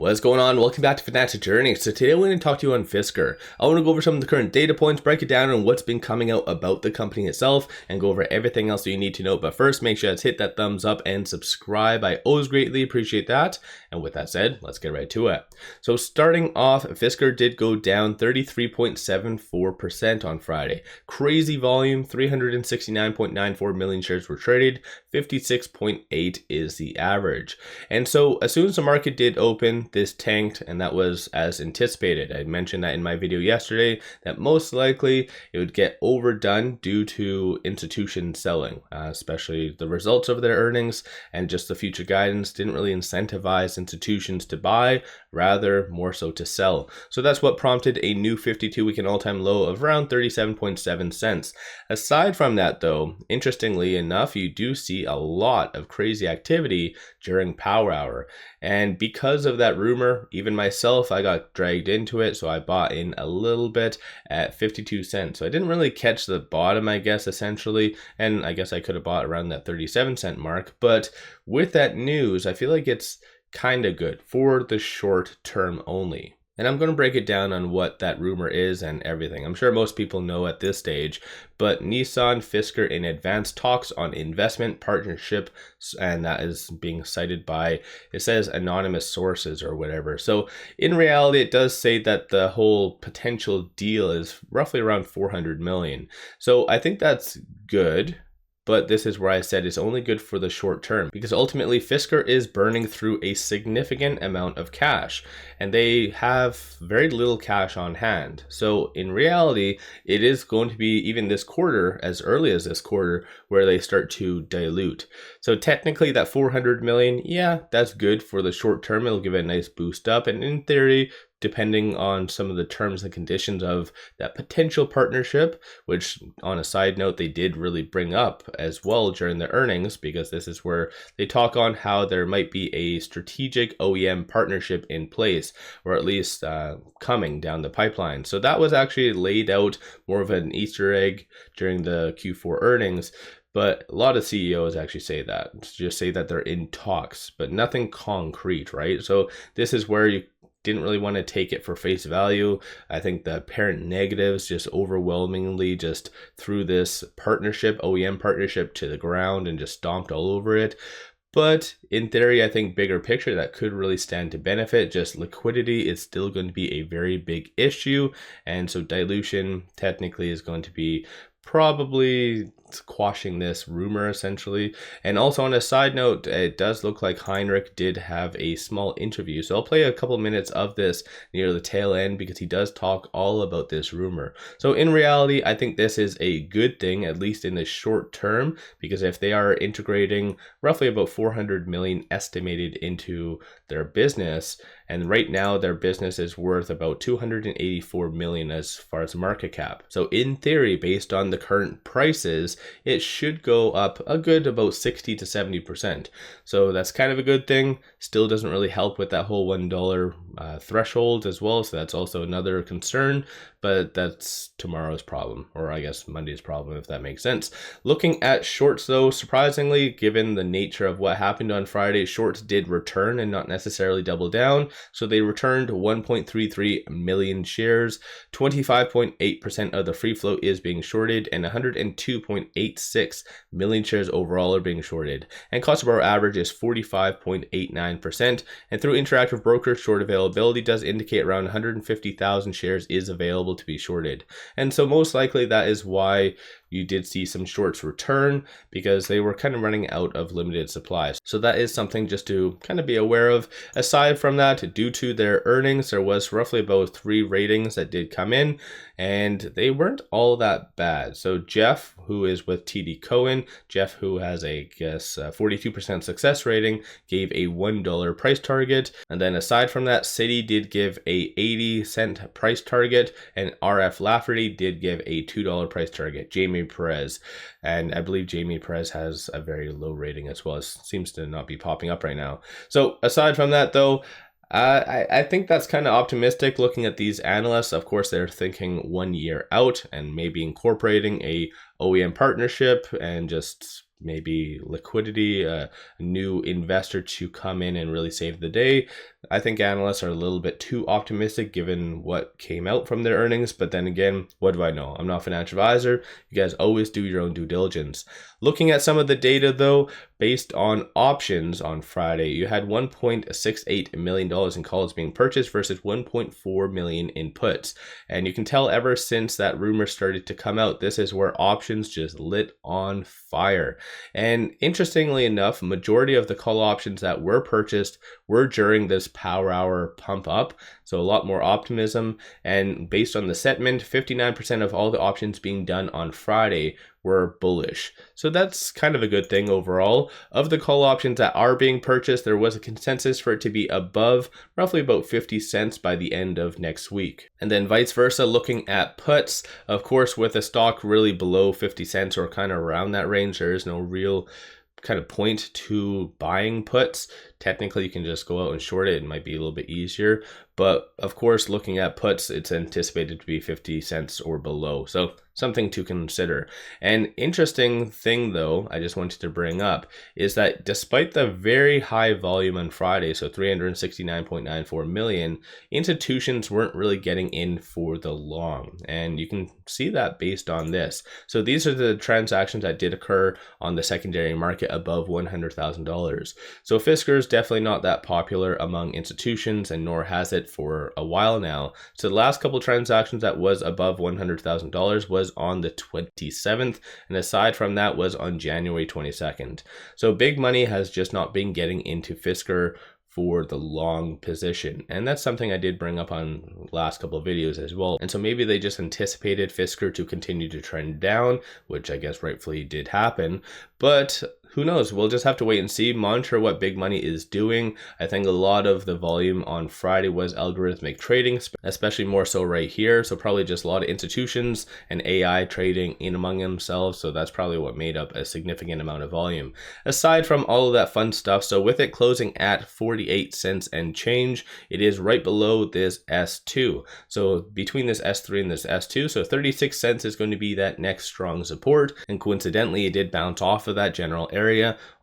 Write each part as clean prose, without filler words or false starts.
What's going on? Welcome back to Financial Journey. So today I'm going to talk to you on Fisker. I want to go over some of the current data points, break it down on what's been coming out about the company itself, and go over everything else that you need to know. But first, make sure to hit that thumbs up and subscribe. I always greatly appreciate that. And with that said, let's get right to it. So starting off, Fisker did go down 33.74% on Friday. Crazy volume, 369.94 million shares were traded. 56.8 is the average. And so as soon as the market did open, this tanked, and that was as anticipated. I mentioned that in my video yesterday that most likely it would get overdone due to institution selling, especially the results of their earnings and just the future guidance didn't really incentivize institutions to buy, rather more so to sell. So that's what prompted a new 52-week and all-time low of around 37.7 cents. Aside from that though, interestingly enough, you do see a lot of crazy activity during power hour. And because of that rumor, even myself, I got dragged into it. So I bought in a little bit at 52 cents. So I didn't really catch the bottom, I guess, essentially. And I guess I could have bought around that 37-cent mark. But with that news, I feel like it's kind of good for the short term only. And I'm going to break it down on what that rumor is and everything. I'm sure most people know at this stage, but Nissan, Fisker in advanced talks on investment partnership, and that is being cited by, it says anonymous sources or whatever. So in reality, it does say that the whole potential deal is roughly around 400 million. So I think that's good. But this is where I said it's only good for the short term, because ultimately Fisker is burning through a significant amount of cash and they have very little cash on hand. So in reality, it is going to be even this quarter, as early as this quarter, where they start to dilute. So technically that 400 million, yeah, that's good for the short term. It'll give it a nice boost up. And in theory, depending on some of the terms and conditions of that potential partnership, which on a side note, they did really bring up as well during the earnings, because this is where they talk on how there might be a strategic OEM partnership in place, or at least coming down the pipeline. So that was actually laid out more of an Easter egg during the Q4 earnings. But a lot of CEOs actually say that, just say that they're in talks, but nothing concrete, right? So this is where you didn't really want to take it for face value. I think the apparent negatives just overwhelmingly just threw this partnership, OEM partnership, to the ground and just stomped all over it. But in theory, I think bigger picture, that could really stand to benefit. Just liquidity is still going to be a very big issue. And so dilution technically is going to be probably quashing this rumor essentially. And also on a side note, it does look like Heinrich did have a small interview. So I'll play a couple minutes of this near the tail end, because he does talk all about this rumor. So in reality, I think this is a good thing, at least in the short term, because if they are integrating roughly about 400 million estimated into their business, and right now their business is worth about 284 million as far as market cap. So in theory, based on the current prices, it should go up a good about 60 to 70%. So that's kind of a good thing. Still doesn't really help with that whole $1 threshold as well. So that's also another concern, but that's tomorrow's problem, or I guess Monday's problem, if that makes sense. Looking at shorts though, surprisingly, given the nature of what happened on Friday, shorts did return and not necessarily double down. So they returned 1.33 million shares. 25.8% of the free float is being shorted, and 102.86 million shares overall are being shorted. And cost of borrow average is 45.89%. And through Interactive Brokers, short availability does indicate around 150,000 shares is available to be shorted. And so most likely that is why you did see some shorts return, because they were kind of running out of limited supplies. So that is something just to kind of be aware of. Aside from that, due to their earnings, there was roughly about 3 ratings that did come in, and they weren't all that bad. So Jeff, who is with TD Cowen, Jeff, who has a 42% success rating, gave a $1 price target. And then aside from that, Citi did give a 80-cent price target, and RF Lafferty did give a $2 price target. Jamie Perez, and I believe Jamie Perez has a very low rating as well. It seems to not be popping up right now. So aside from that though, I think that's kind of optimistic looking at these analysts. Of course, they're thinking 1 year out and maybe incorporating a OEM partnership and just maybe liquidity, a new investor to come in and really save the day. I think analysts are a little bit too optimistic given what came out from their earnings. But then again, what do I know? I'm not a financial advisor. You guys always do your own due diligence. Looking at some of the data though, based on options on Friday, you had $1.68 million in calls being purchased versus 1.4 million in puts. And you can tell ever since that rumor started to come out, this is where options just lit on fire. And interestingly enough, majority of the call options that were purchased were during this power hour pump up. So a lot more optimism. And based on the sentiment, 59% of all the options being done on Friday were bullish. So that's kind of a good thing overall. Of the call options that are being purchased, there was a consensus for it to be above roughly about 50 cents by the end of next week. And then vice versa, looking at puts, of course, with a stock really below 50 cents or kind of around that range, there is no real kind of point to buying puts. Technically, you can just go out and short it. It might be a little bit easier. But of course, looking at puts, it's anticipated to be 50 cents or below. So something to consider. An interesting thing, though, I just wanted to bring up is that despite the very high volume on Friday, so 369.94 million, institutions weren't really getting in for the long. And you can see that based on this. So these are the transactions that did occur on the secondary market above $100,000. So Fisker is definitely not that popular among institutions, and nor has it for a while now. So the last couple transactions that was above $100,000 was on the 27th, and aside from that was on January 22nd. So big money has just not been getting into Fisker for the long position. And that's something I did bring up on last couple of videos as well. And so maybe they just anticipated Fisker to continue to trend down, which I guess rightfully did happen. But who knows? We'll just have to wait and see, monitor what big money is doing. I think a lot of the volume on Friday was algorithmic trading, especially more so right here. So probably just a lot of institutions and AI trading in among themselves. So that's probably what made up a significant amount of volume. Aside from all of that fun stuff, so with it closing at 48 cents and change, it is right below this S2. So between this S3 and this S2, so 36 cents is going to be that next strong support. And coincidentally, it did bounce off of that general area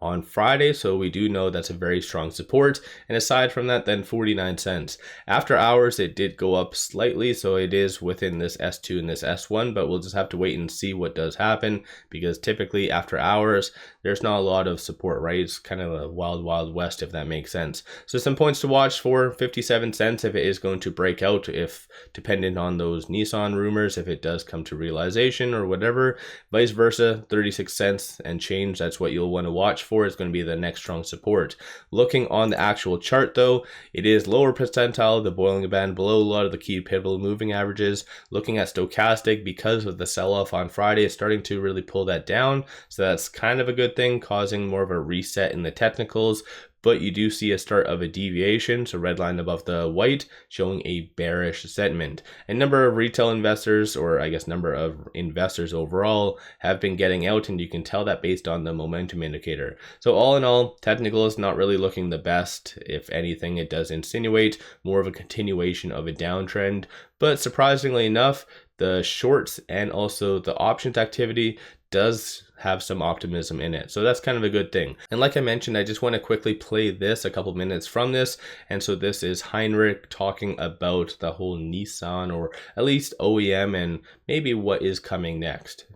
on Friday, so we do know that's a very strong support. And aside from that, then 49 cents. After hours, it did go up slightly, so it is within this S2 and this S1, but we'll just have to wait and see what does happen, because typically after hours, there's not a lot of support, right? It's kind of a wild west, if that makes sense. So some points to watch for: 57 cents if it is going to break out, if dependent on those Nissan rumors, if it does come to realization or whatever. Vice versa, 36 cents and change, that's what you'll want to watch for. Is going to be the next strong support. Looking on the actual chart though, it is lower percentile, the boiling band below a lot of the key pivotal moving averages. Looking at stochastic, because of the sell-off on Friday, it's starting to really pull that down. So that's kind of a good thing, causing more of a reset in the technicals. But you do see a start of a deviation, so red line above the white, showing a bearish sentiment. A number of retail investors, or I guess number of investors overall, have been getting out, and you can tell that based on the momentum indicator. So all in all, technical is not really looking the best. If anything, it does insinuate more of a continuation of a downtrend. But surprisingly enough, the shorts and also the options activity does have some optimism in it. So that's kind of a good thing. And like I mentioned, I just want to quickly play this, a couple minutes from this. And so this is 𝗖𝗓𝗧𝗛 talking about the whole Nissan, or at least OEM, and maybe what is coming next.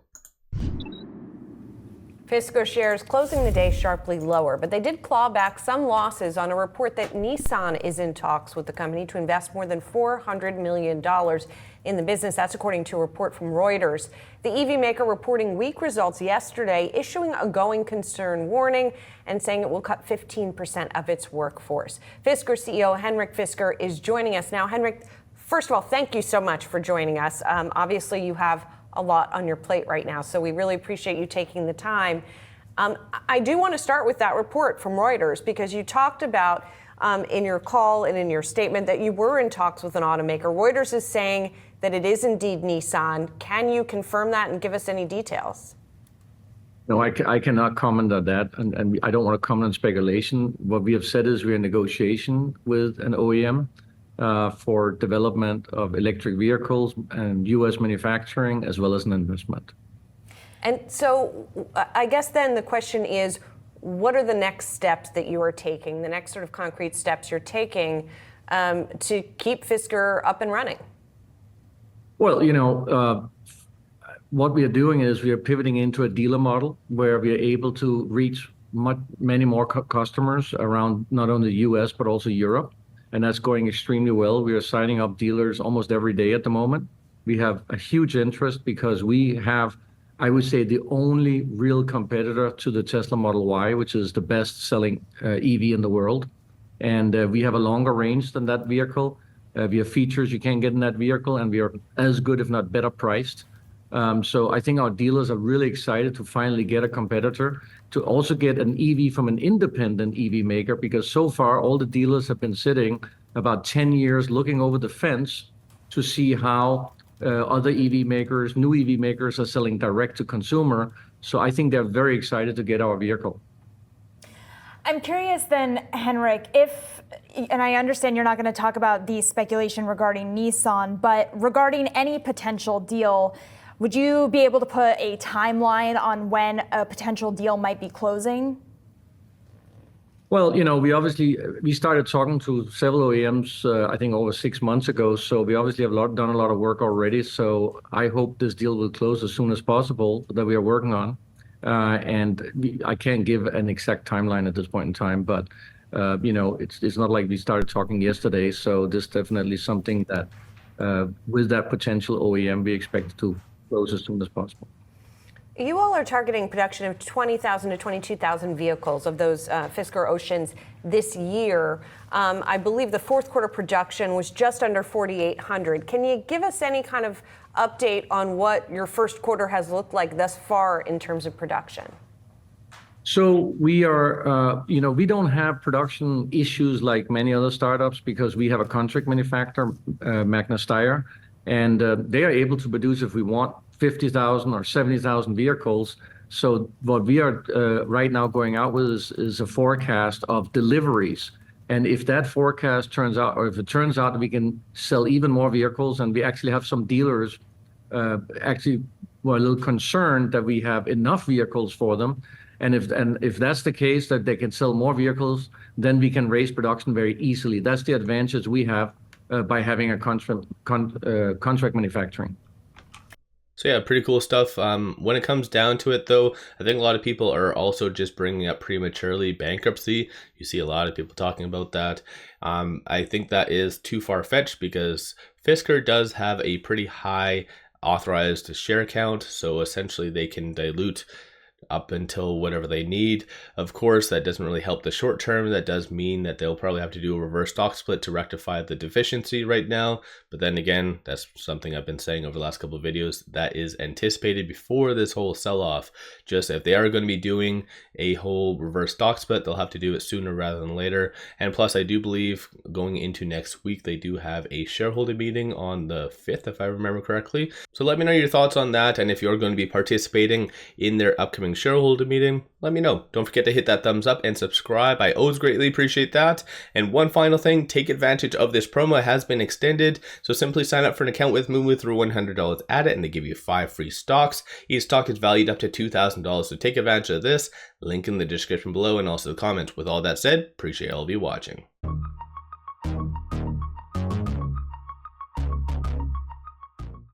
Fisker shares closing the day sharply lower, but they did claw back some losses on a report that Nissan is in talks with the company to invest more than $400 million in the business. That's according to a report from Reuters. The EV maker reporting weak results yesterday, issuing a going concern warning and saying it will cut 15% of its workforce. Fisker CEO Henrik Fisker is joining us now. Henrik, first of all, thank you so much for joining us. Obviously, you have a lot on your plate right now, so we really appreciate you taking the time. I do want to start with that report from Reuters, because you talked about in your call and in your statement that you were in talks with an automaker. Reuters is saying that it is indeed Nissan. Can you confirm that and give us any details? No, I cannot comment on that, and I don't want to comment on speculation. What we have said is we're in negotiation with an OEM for development of electric vehicles and U.S. manufacturing, as well as an investment. And so I guess then the question is, what are the next steps that you are taking, the next sort of concrete steps you're taking to keep Fisker up and running? Well, what we are doing is we are pivoting into a dealer model where we are able to reach many more customers around not only the US, but also Europe. And that's going extremely well. We are signing up dealers almost every day at the moment. We have a huge interest because we have, I would say, the only real competitor to the Tesla Model Y, which is the best-selling EV in the world. And we have a longer range than that vehicle. We have features you can't get in that vehicle, and we are as good, if not better priced. So I think our dealers are really excited to finally get a competitor, to also get an EV from an independent EV maker, because so far all the dealers have been sitting about 10 years looking over the fence to see how other EV makers, new EV makers, are selling direct to consumer. So I think they're very excited to get our vehicle. I'm curious then, Henrik, and I understand you're not going to talk about the speculation regarding Nissan, but regarding any potential deal, would you be able to put a timeline on when a potential deal might be closing? Well, we started talking to several OEMs, I think over 6 months ago. So we obviously have done a lot of work already. So I hope this deal will close as soon as possible, that we are working on. I can't give an exact timeline at this point in time, but it's not like we started talking yesterday. So this is definitely something that with that potential OEM, we expect to close as soon as possible. You all are targeting production of 20,000 to 22,000 vehicles of those Fisker Oceans this year. I believe the fourth quarter production was just under 4,800. Can you give us any kind of update on what your first quarter has looked like thus far in terms of production? So we are, we don't have production issues like many other startups because we have a contract manufacturer, Magna Steyr, and they are able to produce, if we want, 50,000 or 70,000 vehicles. So what we are right now going out with is a forecast of deliveries. And if that forecast turns out, or if it turns out that we can sell even more vehicles, and we actually have some dealers actually were a little concerned that we have enough vehicles for them. And if that's the case, that they can sell more vehicles, then we can raise production very easily. That's the advantage we have by having a contract manufacturing. So yeah, pretty cool stuff. When it comes down to it, though, I think a lot of people are also just bringing up prematurely bankruptcy. You see a lot of people talking about that. I think that is too far-fetched because Fisker does have a pretty high authorized share count. So essentially they can dilute up until whatever they need. Of course, that doesn't really help the short term. That does mean that they'll probably have to do a reverse stock split to rectify the deficiency right now. But then again, that's something I've been saying over the last couple of videos that is anticipated before this whole sell-off. Just if they are going to be doing a whole reverse stock split, they'll have to do it sooner rather than later. And plus, I do believe going into next week, they do have a shareholder meeting on the 5th, if I remember correctly. So let me know your thoughts on that. And if you're going to be participating in their upcoming shareholder meeting, let me know. Don't forget to hit that thumbs up and subscribe. I always greatly appreciate that. And one final thing, take advantage of this promo. It has been extended. So simply sign up for an account with Moomoo, throw $100 at it, and they give you 5 free stocks. Each stock is valued up to $2,000. So take advantage of this. Link in the description below and also the comments. With all that said, appreciate all of you watching.